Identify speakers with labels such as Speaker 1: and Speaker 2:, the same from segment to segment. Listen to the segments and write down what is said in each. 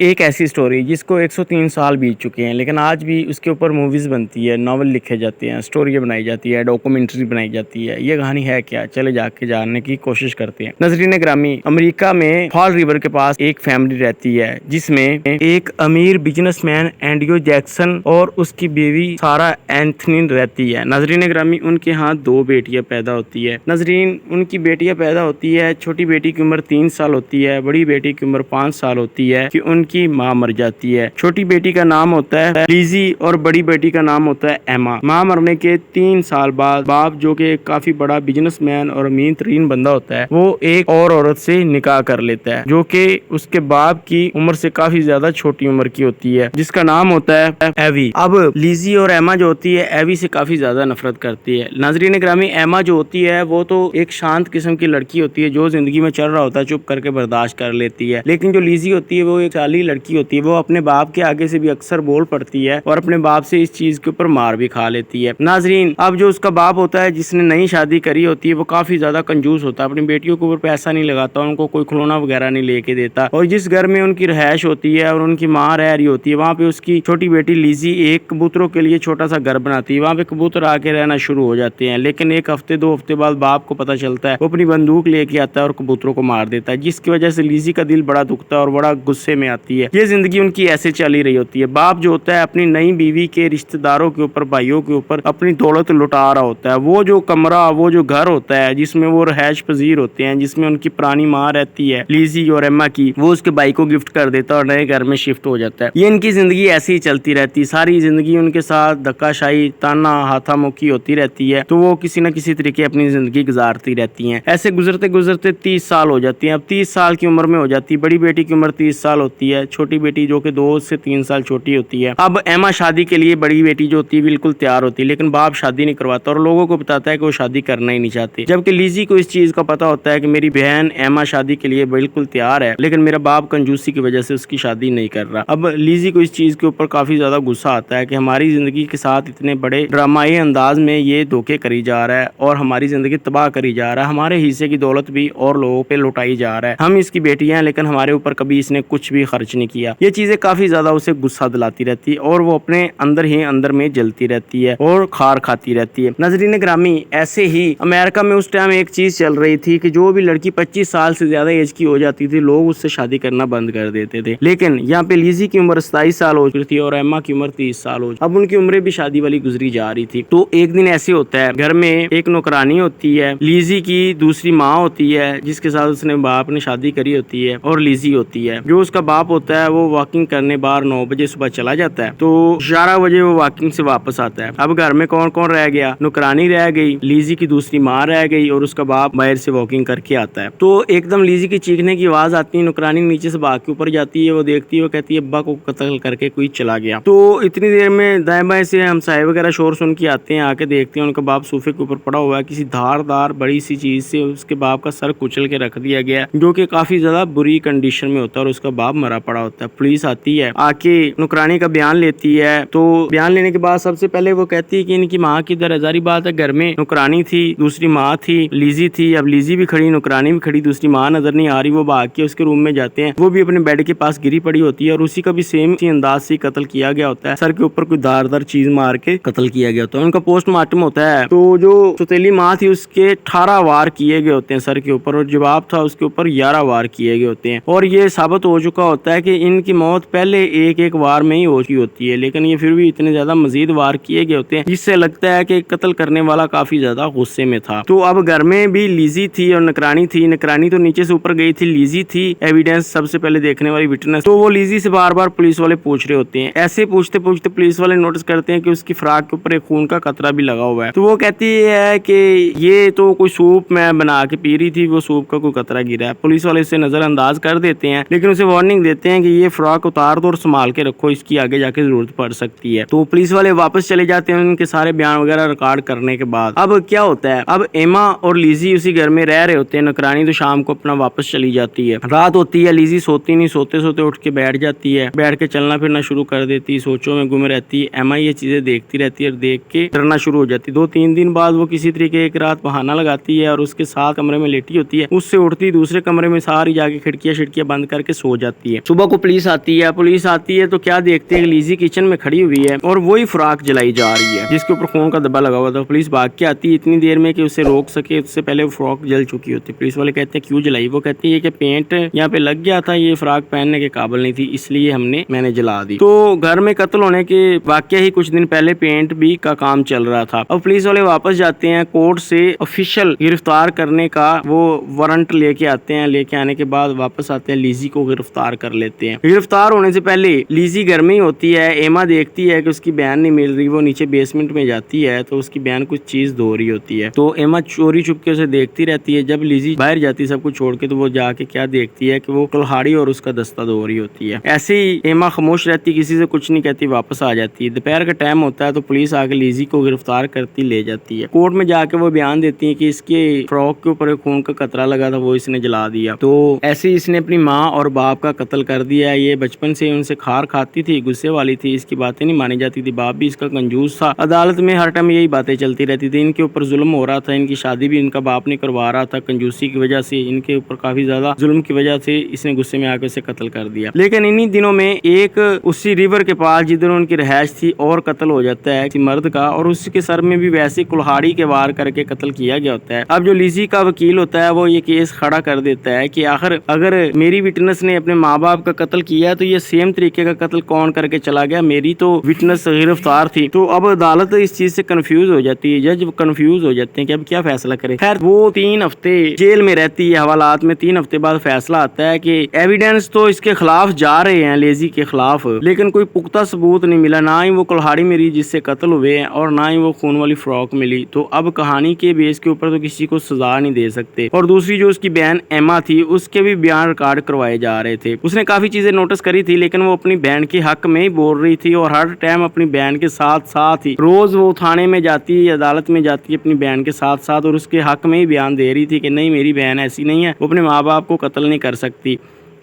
Speaker 1: एक ऐसी स्टोरी जिसको 103 साल बीत चुके हैं, लेकिन आज भी उसके ऊपर मूवीज़ बनती है, नॉवल लिखे जाते हैं, स्टोरी बनाई जाती है, डॉक्यूमेंट्री बनाई जाती है। ये कहानी है क्या, चले जाके जानने की कोशिश करते हैं। नजरीन ग्रामी, अमेरिका में फॉल रिवर के पास एक फैमिली रहती है जिसमें एक अमीर बिजनेसमैन एंड्रयू जैक्सन और उसकी बीवी सारा एंथनी रहती है। नजरीन ग्रामी, उनके यहाँ 2 बेटियां पैदा होती है। नजरीन, उनकी बेटियां पैदा होती है, छोटी बेटी की उम्र 3 साल होती है, बड़ी बेटी की उम्र 5 साल होती है कि उनकी माँ मर जाती है। छोटी बेटी का नाम होता है लिजी और बड़ी बेटी का नाम होता है एमा। माँ मरने के 3 साल बाद बाप, जो कि काफी बड़ा बिजनेसमैन और अमीर तरीन बंदा होता है, वो एक और औरत से निकाह कर लेता है जो कि उसके बाप की उम्र से काफी ज्यादा छोटी उम्र की होती है, जिसका नाम होता है एवी। अब लिजी और एमा जो होती है, एवी से काफी ज्यादा नफरत करती है। नाजरीन ग्रामी, एमा जो होती है वो तो एक शांत किस्म की लड़की होती है जो जिंदगी में चल रहा होता है चुप करके बर्दाश्त कर लेती है। लेकिन जो लिजी होती है वो एक साली लड़की होती है, वो अपने बाप के आगे से भी अक्सर बोल पड़ती है और अपने बाप से इस चीज के ऊपर मार भी खा लेती है। नाजरीन, अब जो उसका बाप होता है जिसने नई शादी करी होती है, वो काफी ज्यादा कंजूस होता है, अपनी बेटियों के ऊपर पैसा नहीं लगाता, उनको कोई खिलौना वगैरह नहीं लेके देता। और जिस घर में उनकी रहायश होती है और उनकी माँ रह रही होती है, वहाँ पे उसकी छोटी बेटी लिजी एक कबूतरों के लिए छोटा सा घर बनाती है। वहाँ पे कबूतर आके रहना शुरू हो जाते हैं, लेकिन 1 हफ्ते 2 हफ्ते बाद बाप को पता चलता है, वो अपनी बंदूक लेके आता है और कबूतरों को मार देता है, जिसकी वजह से लिजी का दिल बड़ा दुखता है और बड़ा गुस्से में आती है। ये जिंदगी उनकी ऐसे चली रही होती है। बाप जो होता है अपनी नई बीवी के रिश्तेदारों के ऊपर, भाइयों के ऊपर अपनी दौलत लुटा रहा होता है। वो जो कमरा, वो जो घर होता है जिसमें वो रहायश पजीर होते हैं, जिसमें उनकी पुरानी माँ रहती है लिजी और एम्मा की, वो उसके भाई को गिफ्ट कर देता है और नए घर में शिफ्ट हो जाता है। ये इनकी जिंदगी ऐसी ही चलती रहती है। सारी जिंदगी उनके साथ धक्काशाही, ताना, हाथामुक्की होती रहती है, तो वो किसी न किसी तरीके अपनी जिंदगी गुजारती रहती हैं। ऐसे गुजरते गुजरते 30 साल हो जाती हैं। अब 30 साल की उम्र में हो जाती है। बड़ी बेटी की उम्र 30 साल होती है, छोटी बेटी जो कि 2 से 3 साल छोटी होती है। अब एमा शादी के लिए, बड़ी बेटी जो होती है, बिल्कुल तैयार होती है, लेकिन बाप शादी नहीं करवाता और लोगों को बताता है कि वो शादी करना ही नहीं चाहती। जबकि लिजी को इस चीज का पता होता है कि मेरी बहन एमा शादी के लिए बिल्कुल तैयार है, लेकिन मेरा बाप कंजूसी की वजह से उसकी शादी नहीं कर रहा। अब लिजी को इस चीज के ऊपर काफी ज्यादा गुस्सा आता है कि हमारी जिंदगी के साथ इतने बड़े ड्रामाई अंदाज में ये धोखे करी जा रहा है और हमारी जिंदगी तबाह करी जा रहा है। हमारे हिस्से की दौलत भी और लोगों पे लुटाई जा रहा है। हम इसकी बेटियां हैं, लेकिन हमारे ऊपर कभी इसने कुछ भी खर्च नहीं किया। ये चीजें काफी ज्यादा उसे गुस्सा दिलाती रहती है और वो अपने अंदर ही अंदर में जलती रहती है और खार खाती रहती है। नजरीन ग्रामी, ऐसे ही अमेरिका में उस टाइम एक चीज चल रही थी कि जो भी लड़की 25 साल से ज्यादा एज की हो जाती थी, लोग उससे शादी करना बंद कर देते थे। लेकिन यहाँ पे लिजी की उम्र 27 साल हो चुकी थी और एम्मा की उम्र 30 साल हो, अब उनकी उम्रें भी शादी वाली गुजरी जा रही थी। तो एक दिन ऐसे होता है, घर में एक नौकरानी होती है, लिजी की दूसरी माँ होती है जिसके साथ उसने बाप ने शादी करी होती है, और लिजी होती है। जो उसका बाप होता है वो वॉकिंग करने बाहर 9 बजे सुबह चला जाता है, तो 11 बजे वो वॉकिंग से वापस आता है। अब घर में कौन कौन रह गया? नौकरानी रह गई, लिजी की दूसरी माँ रह गई और उसका बाप बाहर से वॉकिंग करके आता है। तो एकदम लिजी की चीखने की आवाज आती है, नौकरानी नीचे से भाग के ऊपर जाती है, वो देखती है, वो कहती है अब्बा को कत्ल करके कोई चला गया। तो इतनी देर में दाएं बाएं से हमसाये वगैरह शोर सुन के आते हैं, आके देखते हैं उनका बाप सोफे के ऊपर पड़ा हुआ है, किसी धारदार बड़ी सी चीज से उसके बाप का सर कुचल के रख दिया गया, जो कि काफी ज्यादा बुरी कंडीशन में होता है और उसका बाप मरा पड़ा होता है। पुलिस आती है, आके नौकरानी का बयान लेती है। तो बयान लेने के बाद सबसे पहले वो कहती है कि इनकी माँ की दर हजारी बात है, घर में नौकरानी थी, दूसरी माँ थी, लिजी थी। अब लिजी भी खड़ी, नौकरानी भी खड़ी, दूसरी माँ नजर नहीं आ रही। वो भाग के उसके रूम में जाते हैं, वो भी अपने बेड के पास गिरी पड़ी होती है और उसी का भी सेम अंदाज से कत्ल किया गया होता है। सर के ऊपर कोई धारदार चीज मार के कत्ल किया गया होता है। उनका पोस्टमार्टम होता है, तो जो सौतेली माँ थी उसके 18 वार किए गए होते हैं सर के ऊपर, और जवाब था उसके ऊपर 11 वार किए गए होते हैं। और ये साबित हो चुका होता है कि इनकी मौत पहले एक वार में ही हो चुकी होती है, लेकिन ये फिर भी इतने ज्यादा मजीद वार किए गए होते हैं जिससे लगता है कि कत्ल करने वाला काफी ज्यादा गुस्से में था। तो अब घर में भी लिजी थी और नौकरानी थी। नौकरानी तो नीचे से ऊपर गई थी, लिजी थी एविडेंस सबसे पहले देखने वाली विटनेस। तो वो लिजी से बार बार पुलिस वाले पूछ रहे होते हैं। ऐसे पूछते पूछते पुलिस वाले नोटिस करते हैं कि उसकी फ्राक के ऊपर एक खून का कतरा भी लगा हुआ है। तो वो कहती है कि ये तो कोई सूप मैं बना के पी रही थी, वो सूप का कोई कतरा गिरा है। पुलिस वाले इसे नजरअंदाज कर देते हैं, लेकिन उसे वार्निंग देते हैं कि ये फ्रॉक उतार दो और संभाल के रखो, इसकी आगे जाके जरूरत पड़ सकती है। तो पुलिस वाले वापस चले जाते हैं उनके सारे बयान वगैरह रिकॉर्ड करने के बाद। अब क्या होता है, अब एमा और लिजी उसी घर में रह रहे होते हैं। नौकरानी तो शाम को अपना वापस चली जाती है। रात होती है, लिजी सोती नहीं, सोते सोते उठ के बैठ जाती है, बैठ के चलना फिरना शुरू कर देती है, सोचों में गुम रहती है। एमा ये चीजें देखती रहती है और देख के डरना शुरू हो जाती है। 2-3 दिन बाद वो किसी तरीके एक रात बहाना लगाती है और उसके साथ कमरे में लेटी होती है। उससे उठती दूसरे कमरे में सारी जाके खिड़कियां बंद करके सो जाती है। सुबह को पुलिस आती है तो क्या देखते हैं कि लीजी किचन में खड़ी हुई है और वही फ्राक जलाई जा रही है जिसके ऊपर खून का धब्बा लगा हुआ था। पुलिस भाग के आती है इतनी देर में कि उसे रोक सके, उससे पहले वो फ्रॉक जल चुकी होती। पुलिस वाले कहते हैं क्यों जलाई? वो कहती है कि पेंट यहाँ पे लग गया था, ये फ्रॉक पहनने के काबिल नहीं थी, इसलिए मैंने जला दी। तो घर में कत्ल होने के वाकया ही कुछ दिन पहले पेंट भी का काम चल रहा था। अब पुलिस वाले वापस जाते हैं, कोर्ट से ऑफिशियल गिरफ्तार करने का वो वारंट लेके आते हैं। लेके आने के बाद वापस आते हैं, लीजी को गिरफ्तार कर लेते हैं। गिरफ्तार होने से पहले लीजी घर में ही होती है। एमा देखती है कि उसकी बहन नहीं मिल रही, वो नीचे बेसमेंट में जाती है तो उसकी बहन कुछ चीज धो रही होती है। तो एमा चोरी छुप के उसे देखती रहती है। जब लीजी बाहर जाती है सब कुछ छोड़ के, तो वो जाके क्या देखती है कि वो कुल्हाड़ी और उसका दस्ता धो रही होती है। ऐसे ही एमा खामोश रहती, किसी से कुछ नहीं कहती, वापस आ जाती है। दोपहर का टाइम होता है तो पुलिस आके लीजी को गिरफ्तार करती ले जाती है। कोर्ट में जाके वो बयान देती है कि इसके फ्रॉक के ऊपर खून का कतरा लगा था, वो इसने जला दिया। तो ऐसे इसने अपनी माँ और बाप का कत्ल कर दिया। ये बचपन से उनसे खार खाती थी, गुस्से वाली थी, इसकी बातें नहीं मानी जाती थी। बाप भी इसका कंजूस था। अदालत में हर टाइम यही बातें चलती रहती थी, इनके ऊपर जुल्म हो रहा था, इनकी शादी भी इनका बाप नहीं करवा रहा था, कंजूसी की वजह से इनके ऊपर काफी ज्यादा जुल्म की वजह से इसने गुस्से में आकर उसे कत्ल कर दिया। लेकिन इन्हीं दिनों में एक उसी रिवर के पास जिधर उनकी रहायश थी और कत्ल हो जाता है किसी मर्द का, और उसके सर में भी वैसे कुल्हाड़ी के वार करके कत्ल किया गया होता है। अब जो लीजी का वकील होता है वो ये केस खड़ा कर देता है कि आखिर अगर मेरी विटनेस ने अपने माँ बाप का कत्ल किया तो ये सेम तरीके का कत्ल कौन करके चला गया? मेरी तो विटनेस गिरफ्तार थी। तो अब अदालत इस चीज से कंफ्यूज हो जाती है, जज कंफ्यूज हो जाते हैं कि अब क्या फैसला करे। खैर वो 3 हफ्ते जेल में रहती है हवालात में। 3 हफ्ते बाद फैसला आता है कि एविडेंस तो इसके खिलाफ जा रहे हैं, लेजी के खिलाफ, लेकिन कोई पुख्ता सबूत नहीं मिला। ना ही वो कुल्हाड़ी मिली जिससे कत्ल हुए हैं और ना ही वो खून वाली फ्रॉक मिली। तो अब कहानी के बेस के ऊपर तो किसी को सजा नहीं दे सकते। और दूसरी जो उसकी बहन एमा थी उसके भी बयान रिकॉर्ड करवाए जा रहे थे। उसने काफी चीजें नोटिस करी थी, लेकिन वो अपनी बहन के हक में ही बोल रही थी और हर टाइम अपनी बहन के साथ साथ ही रोज वो थाने में जाती है, अदालत में जाती है अपनी बहन के साथ साथ, और उसके हक में ही बयान दे रही थी कि नहीं मेरी बहन ऐसी नहीं है, वो अपने माँ बाप को कत्ल नहीं कर सकती।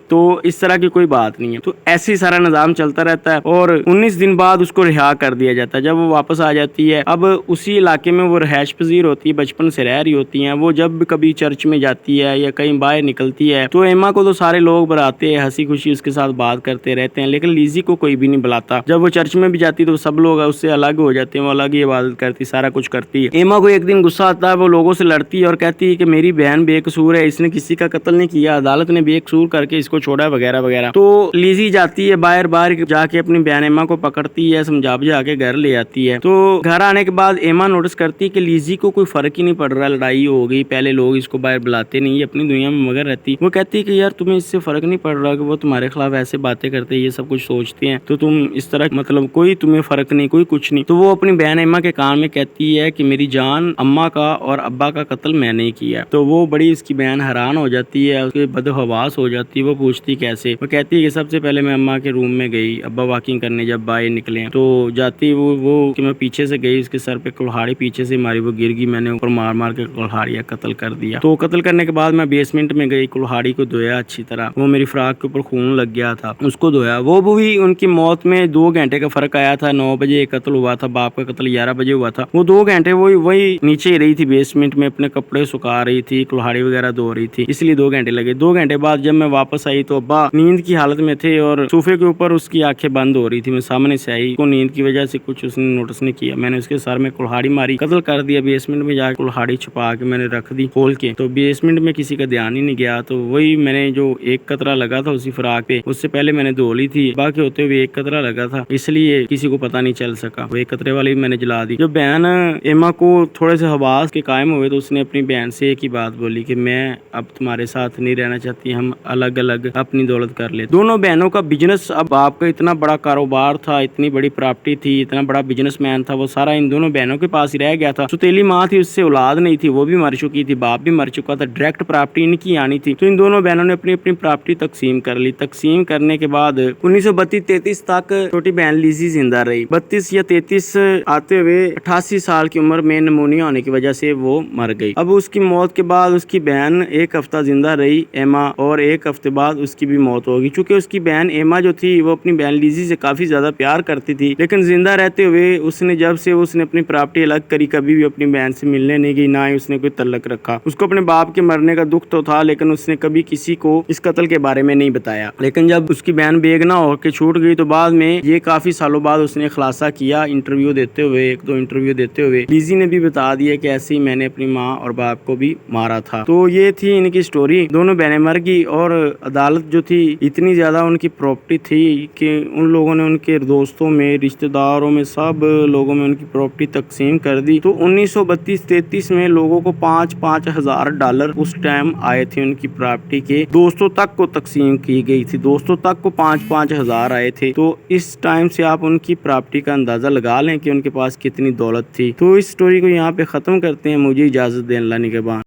Speaker 1: तो इस तरह की कोई बात नहीं है। तो ऐसे ही सारा निजाम चलता रहता है और 19 दिन बाद उसको रिहा कर दिया जाता है। जब वो वापस आ जाती है, अब उसी इलाके में वो रहायश पजीर होती है, बचपन से रह रही होती हैं। वो जब कभी चर्च में जाती है या कहीं बाहर निकलती है तो एमा को तो सारे लोग बुलाते हैं, हंसी खुशी उसके साथ बात करते रहते हैं, लेकिन लीजी को कोई भी नहीं बुलाता। जब वो चर्च में भी जाती है तो सब लोग उससे अलग हो जाते हैं, वो अलग ही इबादत करती, सारा कुछ करती है। एमा को एक दिन गुस्सा आता है, वो लोगों से लड़ती है और कहती है कि मेरी बहन बेकसूर है, इसने किसी का कत्ल नहीं किया, अदालत ने बेकसूर करके इसको छोड़ा वगैरह वगैरह। तो लीजी जाती है बाहर जाके अपनी बहन एमा को पकड़ती है, समझा बुझा के घर ले आती है। तो घर आने के बाद एमा नोटिस करती है कि लीजी को कोई फर्क ही नहीं पड़ रहा, लड़ाई हो गई, पहले लोग इसको बाहर बुलाते नहीं, अपनी दुनिया में मगर रहती। वो कहती है कि यार तुम्हें इससे फर्क नहीं पड़ रहा कि वो तुम्हारे खिलाफ ऐसे बातें करते हैं, ये सब कुछ सोचते हैं, तो तुम इस तरह मतलब कोई तुम्हें फर्क नहीं, कोई कुछ नहीं। तो वो अपनी बहन एमा के कान में कहती है कि मेरी जान, अम्मा का और अब्बा का कत्ल मैंने ही किया। तो वो बड़ी उसकी बहन हैरान हो जाती है, उसके बदहवास हो जाती है। वो पूछती कैसे? वो कहती है कि सबसे पहले मैं अम्मा के रूम में गई, अब्बा वॉकिंग करने जब बाहर निकले तो जाती वो कि मैं पीछे से गई, उसके सर पे कुल्हाड़ी पीछे से मारी, वो गिर गई, मैंने ऊपर मार मार के कुल्हाड़ी कत्ल कर दिया। तो कत्ल करने के बाद मैं बेसमेंट में गई, कुल्हाड़ी को धोया अच्छी तरह, वो मेरी फ्राक के ऊपर खून लग गया था, उसको धोया। वो भी उनकी मौत में 2 घंटे का फर्क आया था। 9 बजे कत्ल हुआ था, बाप का कत्ल 11 बजे हुआ था। वो 2 घंटे वही नीचे ही रही थी बेसमेंट में, अपने कपड़े सुखा रही थी, कुल्हाड़ी वगैरह धो रही थी, इसलिए 2 घंटे लगे। 2 घंटे बाद जब मैं वापस आई तो अब्बा नींद की हालत में थे और सोफे के ऊपर उसकी आंखें बंद हो रही थी। मैं सामने से आई, को नींद की वजह से कुछ उसने नोटिस नहीं किया, मैंने उसके सर में कुल्हाड़ी मारी, कत्ल कर दिया। बेसमेंट में जाकर कुल्हाड़ी छुपा के मैंने रख दी खोल के, तो बेसमेंट में किसी का ध्यान ही नहीं गया। तो वही मैंने जो एक कतरा लगा था उसी फ्राक पे, उससे पहले मैंने धो ली थी, बाकी होते हुए एक कतरा लगा था, इसलिए किसी को पता नहीं चल सका। वो एक कतरे वाली मैंने जला दी। जब बहन एमा को थोड़े से हवास के कायम हुए तो उसने अपनी बहन से एक ही बात बोली कि मैं अब तुम्हारे साथ नहीं रहना चाहती, हम अलग अलग अपनी दौलत कर ले। दोनों बहनों का बिजनेस, अब बाप का इतना बड़ा कारोबार था, इतनी बड़ी प्रॉपर्टी थी, इतना बड़ा बिजनेसमैन था, वो सारा इन दोनों बहनों के पास ही रह गया था। सुतेली माँ थी, उससे औलाद नहीं थी, वो भी मर चुकी थी, बाप भी मर चुका था, डायरेक्ट प्रॉपर्टी इनकी आनी थी। तो इन दोनों बहनों ने अपनी अपनी प्रॉपर्टी तकसीम कर ली। तकसीम करने के बाद 1932-33 तक छोटी बहन लीजी जिंदा रही। 32 या 33 आते हुए 88 साल की उम्र में निमोनिया होने की वजह से वो मर गई। अब उसकी मौत के बाद उसकी बहन 1 हफ्ता जिंदा रही एमा, और 1 हफ्ते बाद बाद उसकी भी मौत होगी। चूँकि उसकी बहन एमा जो थी वो अपनी बहन लिज़ी से काफ़ी ज़्यादा प्यार करती थी, लेकिन ज़िंदा रहते हुए उसने जब से उसने अपनी प्रॉपर्टी अलग करी, कभी भी अपनी बहन से मिलने नहीं गई, ना ही उसने कोई तल्लक रखा। उसको अपने बाप के मरने का दुख तो था, लेकिन उसने कभी किसी को इस कत्ल के बारे में नहीं बताया। लेकिन जब उसकी बहन बेगना होकर छूट गई तो बाद में ये काफ़ी सालों बाद उसने खुलासा किया इंटरव्यू देते हुए, 1-2 इंटरव्यू देते हुए लिज़ी ने भी बता दिया कि ऐसे ही मैंने अपनी माँ और बाप को भी मारा था। तो ये थी इनकी स्टोरी। दोनों बहनें मर गई और अदालत जो थी इतनी ज़्यादा उनकी प्रॉपर्टी थी कि उन लोगों ने उनके दोस्तों में, रिश्तेदारों में, सब लोगों में उनकी प्रॉपर्टी तकसीम कर दी। तो 1932-33 में लोगों को 5-5 हज़ार डॉलर उस टाइम आए थे उनकी प्रॉपर्टी के, दोस्तों तक को तकसीम की गई थी, दोस्तों तक को 5-5 हज़ार आए थे। तो इस टाइम से आप उनकी प्रॉपर्टी का अंदाज़ा लगा लें कि उनके पास कितनी दौलत थी। तो इस स्टोरी को यहाँ पे ख़त्म करते हैं। मुझे इजाज़त दें, अल्लाह निगहबान।